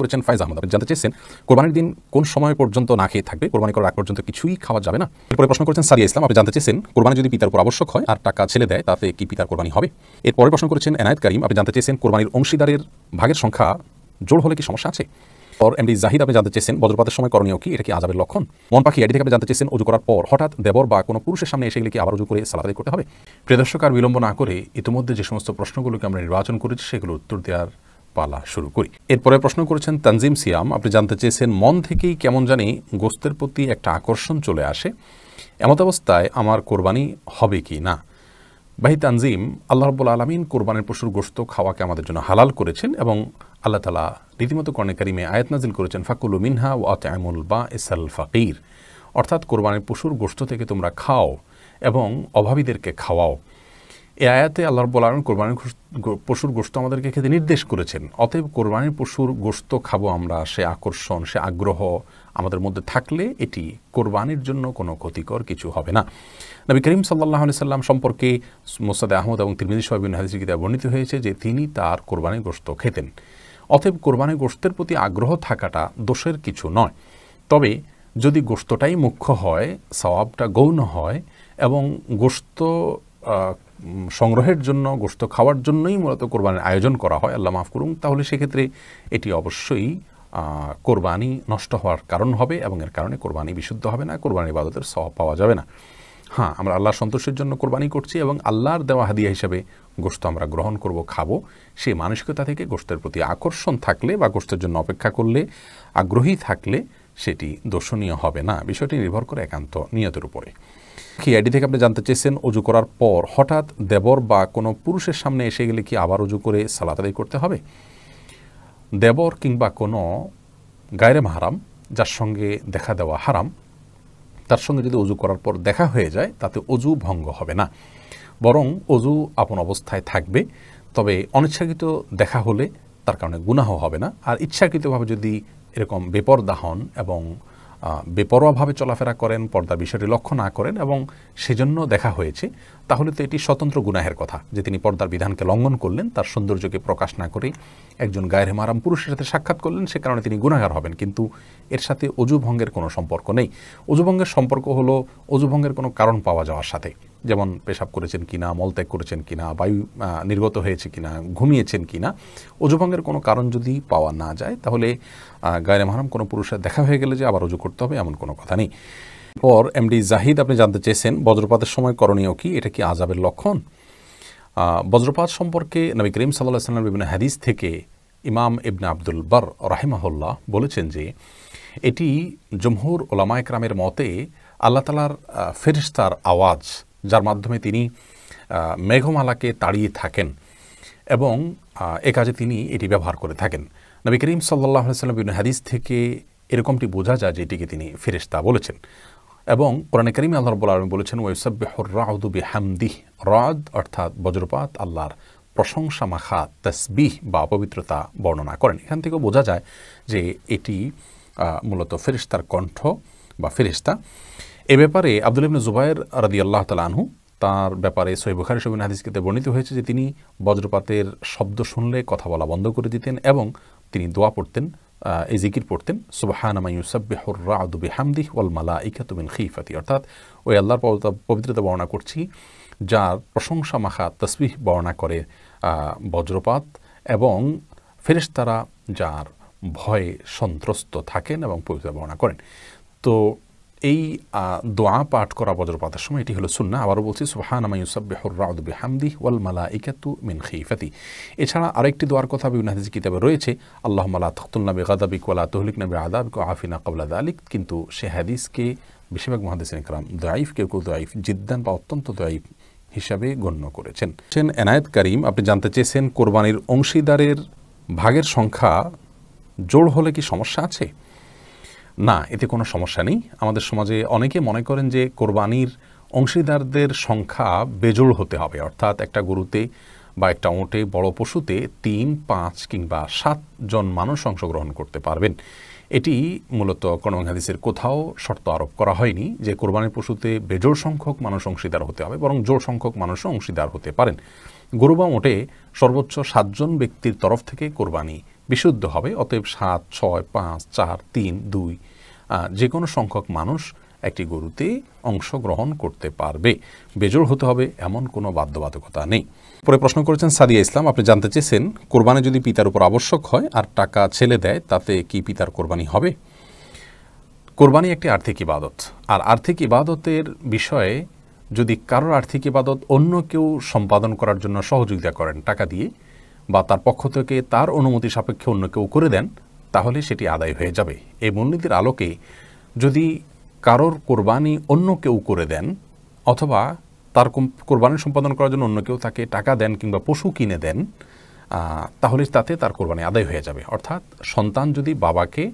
করেছেন ফাইজ আহমদ। আপনি জানতে চেয়েছেন কোরবানির দিন কোন সময় পর্যন্ত না খেয়ে থাকবে, কোরবানি করার আগ পর্যন্ত কিছুই খাওয়া যাবে না। এরপরে প্রশ্ন করেছেন সারিয়া ইসলাম। আপনি জানতে চেয়েছেন কোরবানি যদি পিতার উপর আবশ্যক হয় আর টাকা ছেলে দেয় তাতে কি পিতার কোরবানি হবে। এরপরে প্রশ্ন করেছেন এনায়েত করিম। আপনি জানতে চেয়েছেন কোরবানির অংশীদারের ভাগের সংখ্যা জোড় হলে কি সমস্যা আছে। और एमडी জাহিদ আপনি জানতে চেয়েছেন বজ্রপাতের সময় করণীয় কি, এটা কি আযাবের লক্ষণ। মন পাখি আইডি থেকে আপনি জানতে চেয়েছেন অজু করার পর হঠাৎ দেবর বা কোনো পুরুষের সামনে এসে গেলে কি আবার অজু করে সালাত আদায় করতে হবে। প্রিয় দর্শক, আর বিলম্ব না করে ইতিমধ্যে যে সমস্ত প্রশ্নগুলোকে আমরা নির্বাচন করেছি সেগুলো উত্তর দেওয়ার পালা শুরু করি। এরপরে প্রশ্ন করেছেন তানজিম সিয়াম। আপনি জানতে চেয়েছেন মন থেকেই কেমন জানি গোস্তের প্রতি একটা আকর্ষণ চলে আসে, এমত অবস্থায় আমার কোরবানি হবে কি না। ভাই তানজিম, আল্লাহ রাব্বুল আলামিন কোরবানির পশুর গোশত খাওয়াকে আমাদের জন্য হালাল করেছেন এবং আল্লাহ তাআলা রীতিমতো কোরআনে কারিমে আয়াত নাজিল করেছেন ফাকুলু মিনহা ওয়া আত'ইমুল বাইসাল ফাকির, অর্থাৎ কোরবানির পশুর গোশত থেকে তোমরা খাও এবং অভাবীদেরকে খাওয়াও। এই আয়াতে আল্লাহ রাব্বুল আলামিন কোরবানির পশুর গোশত আমাদেরকে খেতে নির্দেশ করেছেন। অতএব কোরবানির পশুর গোশত খাবো আমরা, সে আকর্ষণ, সে আগ্রহ আমাদের মধ্যে থাকলে এটি কোরবানির জন্য কোনো ক্ষতিকর কিছু হবে না। নবী করিম সাল্লাল্লাহু আলাইহি সাল্লাম সম্পর্কে মুসনাদে আহমদ এবং তিরমিজি সহ বিভিন্ন হাদিসে কিতাবে বর্ণিত হয়েছে যে তিনি তার কোরবানির গোশত খেতেন। অতএব কোরবানির গোশতের প্রতি আগ্রহ থাকাটা দোষের কিছু নয়। তবে যদি গোশতটাই মুখ্য হয়, সওয়াবটা গৌণ হয় এবং গোশত সংগ্রহের জন্য, গোশত খাওয়ার জন্যই মূলত কোরবানির আয়োজন করা হয়, আল্লাহ মাফ করুন, তাহলে সেক্ষেত্রে এটি অবশ্যই কোরবানি নষ্ট হওয়ার কারণ হবে এবং এর কারণে কোরবানি বিশুদ্ধ হবে না, কোরবানির ইবাদতের সওয়াব পাওয়া যাবে না। হ্যাঁ, আমরা আল্লাহর সন্তোষের জন্য কোরবানি করছি এবং আল্লাহর দেওয়া হাদিয়া হিসাবে গোশত আমরা গ্রহণ করব, খাবো, সেই মানসিকতা থেকে গোশতের প্রতি আকর্ষণ থাকলে বা গোশতের জন্য অপেক্ষা করলে, আগ্রহী থাকলে সেটি দোষণীয় হবে না। বিষয়টি নির্ভর করে একান্ত নিয়তের উপরে। কি আইডি থেকে আপনি জানতে চেয়েছেন অজু করার পর হঠাৎ দেবর বা কোনো পুরুষের সামনে এসে গেলে কি আবার অজু করে সালাত আদায় করতে হবে। দেবর কিংবা কোনো গায়রে মাহরাম যার সঙ্গে দেখা দেওয়া হারাম, তার সঙ্গে যদি অজু করার পর দেখা হয়ে যায় তাতে অজু ভঙ্গ হবে না, বরং অজু আপন অবস্থায় থাকবে। তবে অনিচ্ছাকৃত দেখা হলে তার কারণে গুনাহ হবে না। আর ইচ্ছাকৃতভাবে যদি এরকম বেপরদা হন এবং বেপরোয়াভাবে চলাফেরা করেন, পর্দার বিষয়টি লক্ষ্য না করেন এবং সেজন্য দেখা হয়েছে, তাহলে তো এটি স্বতন্ত্র গুনাহের কথা যে তিনি পর্দার বিধানকে লঙ্ঘন করলেন, তার সৌন্দর্যকে প্রকাশ না করে একজন গায়রে মাহরাম পুরুষের সাথে সাক্ষাৎ করলেন, সে কারণে তিনি গুনাহগার হবেন। কিন্তু এর সাথে অজু ভঙ্গের কোনো সম্পর্ক নেই। অজু ভঙ্গের সম্পর্ক হলো অজু ভঙ্গের কোনো কারণ পাওয়া যাওয়ার সাথে, যেমন পেশাব করেছেন কিনা, মলত্যাগ করেছেন কিনা, বায়ু নির্গত হয়েছে কিনা, ঘুমিয়েছেন কিনা। অজু ভঙ্গের কোনো কারণ যদি পাওয়া না যায় তাহলে গায়রে মাহরাম কোনো পুরুষের দেখা হয়ে গেলে যে আবার অজু করতে হবে এমন কোনো কথা নেই। পর এমডি জাহিদ আপনি জানতে চেয়েছেন বজ্রপাতের সময় করণীয় কি, এটা কি আযাবের লক্ষণ। বজ্রপাত সম্পর্কে নবী করিম সাল্লাল্লাহু আলাইহি ওয়াসাল্লাম বিভিন্ন হাদিস থেকে ইমাম ইবনে আব্দুল বার রাহিমাহুল্লাহ বলেছেন যে এটি জমহুর উলামায়ে কেরামের মতে আল্লাহ তাআলার ফেরেশতার আওয়াজ, যার মাধ্যমে তিনি মেঘমালাকে তাড়িয়ে থাকেন এবং এ কাজে তিনি এটি ব্যবহার করে থাকেন। নবী করিম সাল্লাল্লাহু আলাইহি ওয়াসাল্লাম বিভিন্ন হাদিস থেকে এরকমটি বোঝা যায় যে এটিকে তিনি ফেরেশতা বলেছেন। এবং কোরআনে কারিমে আল্লাহ রাব্বুল আলামিন বলেছেন ওয়াইসাব্বিহুর রাউদু বিহামদিহি, রাদ অর্থাৎ বজ্রপাত আল্লাহর প্রশংসা মাখা তাসবিহ বা পবিত্রতা বর্ণনা করেন। এখান থেকেও বোঝা যায় যে এটি মূলত ফেরেশতার কণ্ঠ বা ফেরেশতা। এ ব্যাপারে আব্দুল্লাহ ইবনে জুবায়ের রাদিয়াল্লাহু তাআলা আনহু, তার ব্যাপারে সহিহ বুখারী শরীফ হাদিস কিতাবে বর্ণিত হয়েছে যে তিনি বজ্রপাতের শব্দ শুনলে কথা বলা বন্ধ করে দিতেন এবং তিনি দোয়া পড়তেন, এই জিকির পড়তেন সুবহানা মান ইউসাব্বিহুর রা'দু বিহামদিহি ওয়াল মালাইকাতু মিন খিফাতি, অর্থাৎ ওই আল্লাহর পবিত্রতা বর্ণনা করছি যার প্রশংসা মাখা তাসবিহ বর্ণনা করে বজ্রপাত এবং ফেরেশতারা যার ভয়ে সন্ত্রস্ত থাকেন এবং পবিত্রতা বর্ণনা করেন। তো এই দোয়া পাঠ করা বজ্রপাতের সময় এটি হলো সুন্নাহ। আবারও বলছি সুবহানা মান ইউসাব্বিহুর রা'দু বিহামদিহি ওয়াল মালাইকাতু মিন খিফাতি। এছাড়া আরেকটি দোয়ার কথা বিভিন্ন হাদিস কিতাবে রয়েছে আল্লাহুম্মা লা তাকতুলনা বিগাদাবিক ওয়া লা তুহলিকনা বিআযাবিক ওয়া আফিনা ক্বাবলা যালিক, কিন্তু সে হাদিসকে বেশিরভাগ মুহাদ্দিসিন কিরাম দাঈফ, কেউ কেউ দাঈফ জিদ্দান বা অত্যন্ত দাঈফ হিসাবে গণ্য করেছেন। এনায়েত করিম আপনি জানতে চেয়েছেন কোরবানির অংশীদারের ভাগের সংখ্যা জোড় হলে কি সমস্যা আছে। না, এতে কোনো সমস্যা নেই। আমাদের সমাজে অনেকে মনে করেন যে কোরবানির অংশীদারদের সংখ্যা বেজোড় হতে হবে, অর্থাৎ একটা গরুতে বা একটা ওঁটে, বড় পশুতে ৩, ৫ কিংবা ৭ জন মানুষ অংশগ্রহণ করতে পারবেন। এটি মূলত কোরআন হাদিসের কোথাও শর্ত আরোপ করা হয়নি যে কোরবানির পশুতে বেজোড় সংখ্যক মানুষ অংশীদার হতে হবে, বরং জোড় সংখ্যক মানুষও অংশীদার হতে পারেন। গরু বা ওঁটে সর্বোচ্চ ৭ জন ব্যক্তির তরফ থেকে কোরবানি বিশুদ্ধ হবে। অতএব 7, 6, 5, 4, 3, 2 যে কোনো সংখ্যক মানুষ একটি গরুতে অংশগ্রহণ করতে পারবে। বেজোড় হতে হবে এমন কোনো বাধ্যবাধকতা নেই। পরে প্রশ্ন করেছেন সাদিয়া ইসলাম, আপনি জানতে চেয়েছেন কোরবানি যদি পিতার উপর আবশ্যক হয় আর টাকা ছেলে দেয় তাতে কি পিতার কোরবানি হবে? কোরবানি একটি আর্থিক ইবাদত, আর আর্থিক ইবাদতের বিষয়ে যদি কারোর আর্থিক ইবাদত অন্য কেউ সম্পাদন করার জন্য সহযোগিতা করেন টাকা দিয়ে, বা তার পক্ষ থেকে তার অনুমতি সাপেক্ষে অন্য কেউ করে দেন, তাহলে সেটি আদায় হয়ে যাবে। এই মূলনীতির আলোকে যদি কারোর কোরবানি অন্য কেউ করে দেন, অথবা তার কোরবানি সম্পাদন করার জন্য অন্য কেউ তাকে টাকা দেন কিংবা পশু কিনে দেন, তাহলে তাতে তার কোরবানি আদায় হয়ে যাবে। অর্থাৎ সন্তান যদি বাবাকে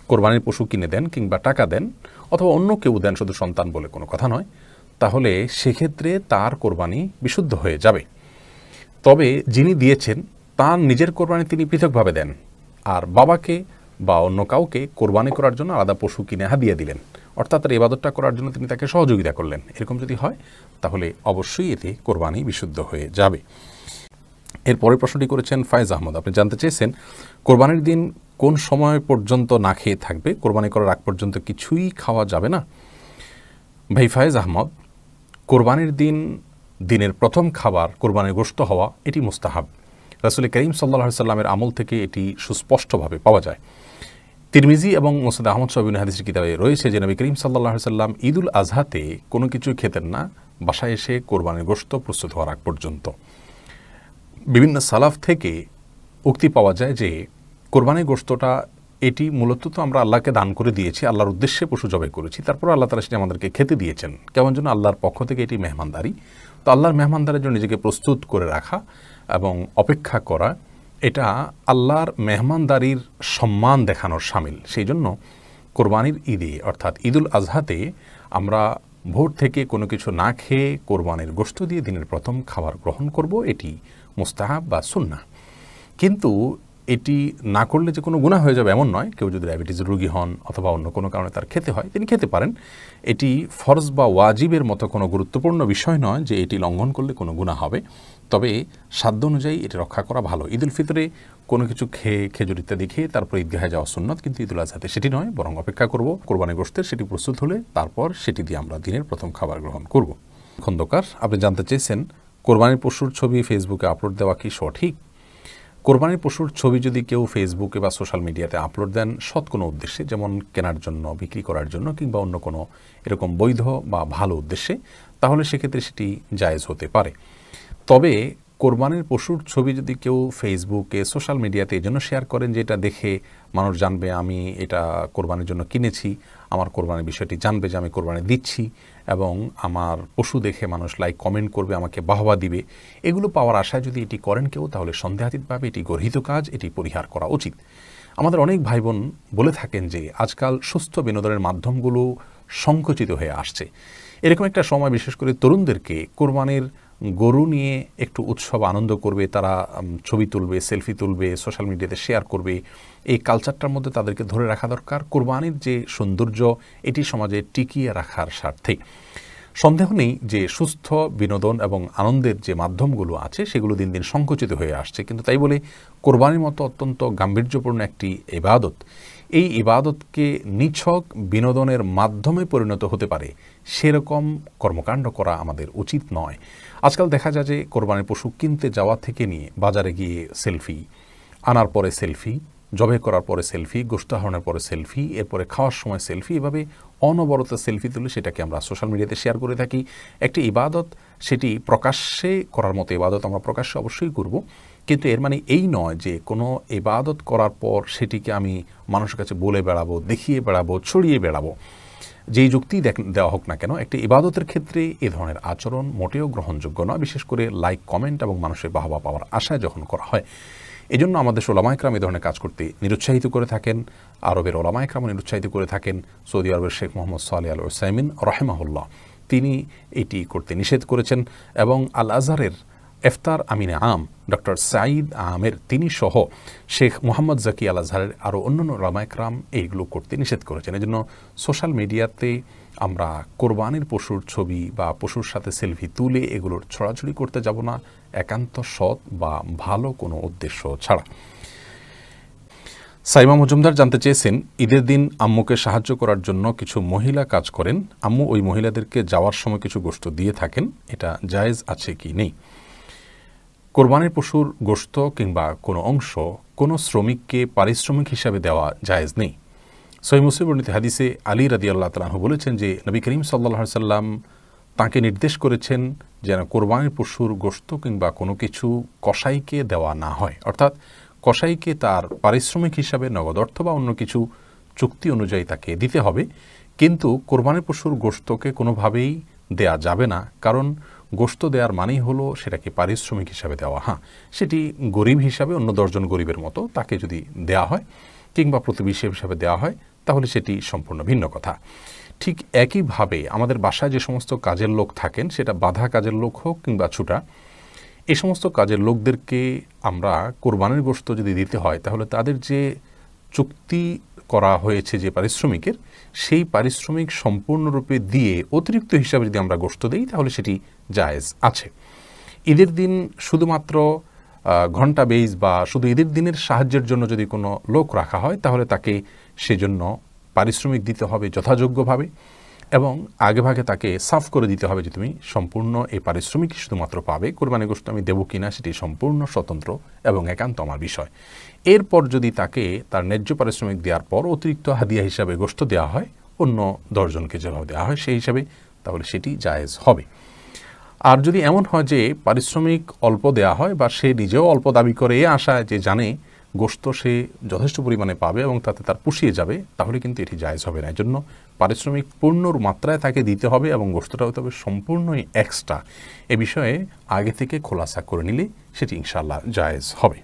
কোরবানির পশু কিনে দেন কিংবা টাকা দেন, অথবা অন্য কেউ দেন, শুধু সন্তান বলে কোনো কথা নয়, তাহলে সেক্ষেত্রে তার কোরবানি বিশুদ্ধ হয়ে যাবে। তবে যিনি দিয়েছেন তার নিজের কোরবানি তিনি পৃথকভাবে দেন, আর বাবাকে বা অন্য কাউকে কোরবানি করার জন্য আলাদা পশু কিনে হাদিয়া দিলেন, অর্থাৎ তার ইবাদতটা করার জন্য তিনি তাকে সহযোগিতা করলেন, এরকম যদি হয় তাহলে অবশ্যই এতে কোরবানি বিশুদ্ধ হয়ে যাবে। এরপরের প্রশ্নটি করেছেন ফায়েজ আহমদ, আপনি জানতে চেয়েছেন কোরবানির দিন কোন সময় পর্যন্ত না খেয়ে থাকবে? কোরবানি করার আগ পর্যন্ত কিছুই খাওয়া যাবে না? ভাই ফায়েজ আহমদ, কোরবানির দিন দিনের প্রথম খাবার কোরবানির গোশত হওয়া এটি মুস্তাহাব। রাসূল করিম সাল্লাল্লাহু আলাইহি সাল্লামের আমল থেকে এটি সুস্পষ্টভাবে পাওয়া যায়। তিরমিজি এবং মুসনাদ আহমদ সাহেবের হাদিসের কিতাবে রয়েছে যে নবী করিম সাল্লাল্লাহু আলাইহি সাল্লাম ঈদুল আজহাতে কোনো কিছু খেতেন না বাসায় এসে কোরবানির গোশত প্রস্তুত হওয়ার আগ পর্যন্ত। বিভিন্ন সালাফ থেকে উক্তি পাওয়া যায় যে কোরবানির গোশতটা এটি মূলত তো আমরা আল্লাহকে দান করে দিয়েছি, আল্লাহর উদ্দেশ্যে পশু জবাই করেছি, তারপর আল্লাহ তাআলা সেটি আমাদেরকে খেতে দিয়েছেন। কেমন যেন আল্লাহর পক্ষ থেকে এটি মেহমানদারি। তো আল্লাহর মেহমানদারের জন্য নিজেকে প্রস্তুত করে রাখা এবং অপেক্ষা করা, এটা আল্লাহর মেহমানদারির সম্মান দেখানোর শামিল। সেই জন্য কোরবানির ঈদে অর্থাৎ ঈদুল আজহাতে আমরা ভোর থেকে কোনো কিছু না খেয়ে কোরবানির গোশত দিয়ে দিনের প্রথম খাবার গ্রহণ করব, এটি মুস্তাহাব বা সুন্নাহ। কিন্তু এটি না করলে যে কোনো গুনাহ হয়ে যাবে এমন নয়। কেউ যদি ডায়াবেটিসের রোগী হন অথবা অন্য কোনো কারণে তার খেতে হয়, তিনি খেতে পারেন। এটি ফরজ বা ওয়াজিবের মতো কোনো গুরুত্বপূর্ণ বিষয় নয় যে এটি লঙ্ঘন করলে কোনো গুনাহ হবে। তবে সাধ্য অনুযায়ী এটি রক্ষা করা ভালো। ঈদুল ফিতরে কোনো কিছু খেয়ে খেজুর ইত্যাদি খেয়ে তারপর ঈদগাহে যাওয়া সুন্নত, কিন্তু ঈদুল আজহাতে সেটি নয়, বরং অপেক্ষা করব কোরবানি গোশতের সেটি প্রস্তুত হলে তারপর সেটি দিয়ে আমরা দিনের প্রথম খাবার গ্রহণ করব। খন্দকার, আপনি জানতে চেয়েছেন কোরবানির পশুর ছবি ফেসবুকে আপলোড দেওয়া কি সঠিক? কোরবানির পশুর ছবি যদি কেউ ফেসবুকে বা সোশ্যাল মিডিয়াতে আপলোড দেন সৎ কোনো উদ্দেশ্যে, যেমন কেনার জন্য, বিক্রি করার জন্য কিংবা অন্য কোনো এরকম বৈধ বা ভালো উদ্দেশ্যে, তাহলে সেক্ষেত্রে সেটি জায়েজ হতে পারে। তবে কোরবানির পশুর ছবি যদি কেউ ফেসবুকে সোশ্যাল মিডিয়াতে এই জন্য শেয়ার করেন যে এটা দেখে মানুষ জানবে আমি এটা কোরবানির জন্য কিনেছি, আমার কোরবানির বিষয়টি জানবে যে আমি কোরবানি দিচ্ছি, এবং আমার পশু দেখে মানুষ লাইক কমেন্ট করবে, আমাকে বাহবা দিবে, এগুলো পাওয়ার আশায় যদি এটি করেন কেউ, তাহলে সন্দেহাতীতভাবে এটি গর্হিত কাজ, এটি পরিহার করা উচিত। আমাদের অনেক ভাই বোন বলে থাকেন যে আজকাল সুস্থ বিনোদনের মাধ্যমগুলো সংকুচিত হয়ে আসছে। এরকম একটা সময় বিশেষ করে তরুণদেরকে কোরবানির গরু নিয়ে একটু উৎসব আনন্দ করবে, তারা ছবি তুলবে, সেলফি তুলবে, সোশ্যাল মিডিয়াতে শেয়ার করবে, এই কালচারটার মধ্যে তাদেরকে ধরে রাখা দরকার। কোরবানির যে সৌন্দর্য এটি সমাজে টিকিয়ে রাখার স্বার্থে। সন্দেহ নেই যে সুস্থ বিনোদন এবং আনন্দের যে মাধ্যমগুলো আছে সেগুলো দিন দিন সংকুচিত হয়ে আসছে, কিন্তু তাই বলে কোরবানির মতো অত্যন্ত গাম্ভীর্যপূর্ণ একটি ইবাদত, এই ইবাদতকে নিছক বিনোদনের মাধ্যমে পরিণত হতে পারে সেরকম কর্মকাণ্ড করা আমাদের উচিত নয়। আজকাল দেখা যায় যে কোরবানির পশু কিনতে যাওয়া থেকে নিয়ে বাজারে গিয়ে সেলফি, আনার পরে সেলফি, জবে করার পরে সেলফি, গোশত আহরণের পরে সেলফি, এরপরে খাওয়ার সময় সেলফি, এভাবে অনবরত সেলফি তুলে সেটাকে আমরা সোশ্যাল মিডিয়াতে শেয়ার করে থাকি। একটি ইবাদত, সেটি প্রকাশ্যে করার মতো ইবাদত আমরা প্রকাশ্যে অবশ্যই করব, কিন্তু এর মানে এই নয় যে কোনো ইবাদত করার পর সেটিকে আমি মানুষের কাছে বলে বেড়াবো, দেখিয়ে বেড়াবো, ছড়িয়ে বেড়াবো। যেই যুক্তি দেওয়া হোক না কেন, একটি ইবাদতের ক্ষেত্রে এ ধরনের আচরণ মোটেও গ্রহণযোগ্য নয়, বিশেষ করে লাইক, কমেন্ট এবং মানুষের বাহবা পাওয়ার আশায় যখন করা হয়। এজন্য আমাদের ওলামা ইকরাম এই ধরনের কাজ করতে নিরুৎসাহিত করে থাকেন, আরবের ওলামা ইকরামও নিরুৎসাহিত করে থাকেন। সৌদি আরবের শেখ মোহাম্মদ সালেহ আল উসাইমিন রাহিমাহুল্লাহ তিনি এটি করতে নিষেধ করেছেন, এবং আল আজহারের ইফতার আমিনে আম ডক্টর সাঈদ আমের তিনি সহ শেখ মোহাম্মদ জাকি আল আজহারের আরও অন্যান্য ওলামা ইকরাম এইগুলো করতে নিষেধ করেছেন। এজন্য সোশ্যাল মিডিয়াতে আমরা কোরবানির পশুর ছবি বা পশুর সাথে সেলফি তুলে এগুলোর ছড়াছড়ি করতে যাব না, একান্ত সৎ বা ভালো কোনো উদ্দেশ্য ছাড়া। সাইমা মজুমদার জানতে চেয়েছেন, ঈদের দিন আম্মুকে সাহায্য করার জন্য কিছু মহিলা কাজ করেন, আম্মু ওই মহিলাদেরকে যাওয়ার সময় কিছু গোশত দিয়ে থাকেন, এটা জায়েজ আছে কি নেই? কোরবানির পশুর গোশত কিংবা কোনো অংশ কোনো শ্রমিককে পারিশ্রমিক হিসাবে দেওয়া জায়েজ নেই। সহিহ মুসলিম বর্ণিত হাদিসে আলী রাদিয়াল্লাহু তাআলা আনহু বলেছেন যে নবী করিম সাল্লাল্লাহু আলাইহি সাল্লাম তাঁকে নির্দেশ করেছেন যেন কোরবানির পশুর গোশত কিংবা কোনো কিছু কসাইকে দেওয়া না হয়, অর্থাৎ কসাইকে তার পারিশ্রমিক হিসাবে নগদ অর্থ বা অন্য কিছু চুক্তি অনুযায়ী তাকে দিতে হবে, কিন্তু কোরবানির পশুর গোশতকে কোনোভাবেই দেয়া যাবে না, কারণ গোশত দেওয়ার মানেই হলো সেটাকে পারিশ্রমিক হিসাবে দেওয়া। হ্যাঁ, সেটি গরিব হিসাবে অন্য 10 জন গরিবের মতো তাকে যদি দেয়া হয় কিংবা প্রতিবেশী হিসাবে দেওয়া হয় তাহলে সেটি সম্পূর্ণ ভিন্ন কথা। ঠিক একইভাবে আমাদের বাসায় যে সমস্ত কাজের লোক থাকেন, সেটা বাঁধা কাজের লোক হোক কিংবা ছুটা, এই সমস্ত কাজের লোকদেরকে আমরা কোরবানির গোশত যদি দিতে হয় তাহলে তাদের যে চুক্তি করা হয়েছে যে পারিশ্রমিকের, সেই পারিশ্রমিক সম্পূর্ণরূপে দিয়ে অতিরিক্ত হিসাবে যদি আমরা গোশত দিই তাহলে সেটি জায়েজ আছে। ঈদের দিন শুধুমাত্র ঘণ্টা বেইজ বা শুধু ঈদের দিনের সাহায্যের জন্য যদি কোনো লোক রাখা হয় তাহলে তাকে সেজন্য পারিশ্রমিক দিতে হবে যথাযোগ্যভাবে, এবং আগেভাগে তাকে সাফ করে দিতে হবে যে তুমি সম্পূর্ণ এই পারিশ্রমিক শুধুমাত্র পাবে, কোরবানি গোশত আমি দেবো কিনা সেটি সম্পূর্ণ স্বতন্ত্র এবং একান্ত আমার বিষয়। এরপর যদি তাকে তার ন্যায্য পারিশ্রমিক দেওয়ার পর অতিরিক্ত হাদিয়া হিসাবে গোশত দেওয়া হয় অন্য 10 জনকে যেভাবে দেওয়া হয় সেই হিসাবে, তাহলে সেটি জায়েজ হবে। আর যদি এমন হয় যে পারিশ্রমিক অল্প দেয়া হয় বা সে নিজেও অল্প দাবি করে এ আশায় যে জানে গোশত সে যথেষ্ট পরিমাণে পাবে এবং তাতে তার পুষিয়ে যাবে, তাহলে কিন্তু এটি জায়েজ হবে না। এর জন্য পারিশ্রমিক পূর্ণর মাত্রায় তাকে দিতে হবে এবং গোশতটা হতে হবে সম্পূর্ণই এক্সট্রা। এ বিষয়ে আগে থেকে খোলাসা করে নিলে সেটি ইনশাআল্লাহ জায়েজ হবে।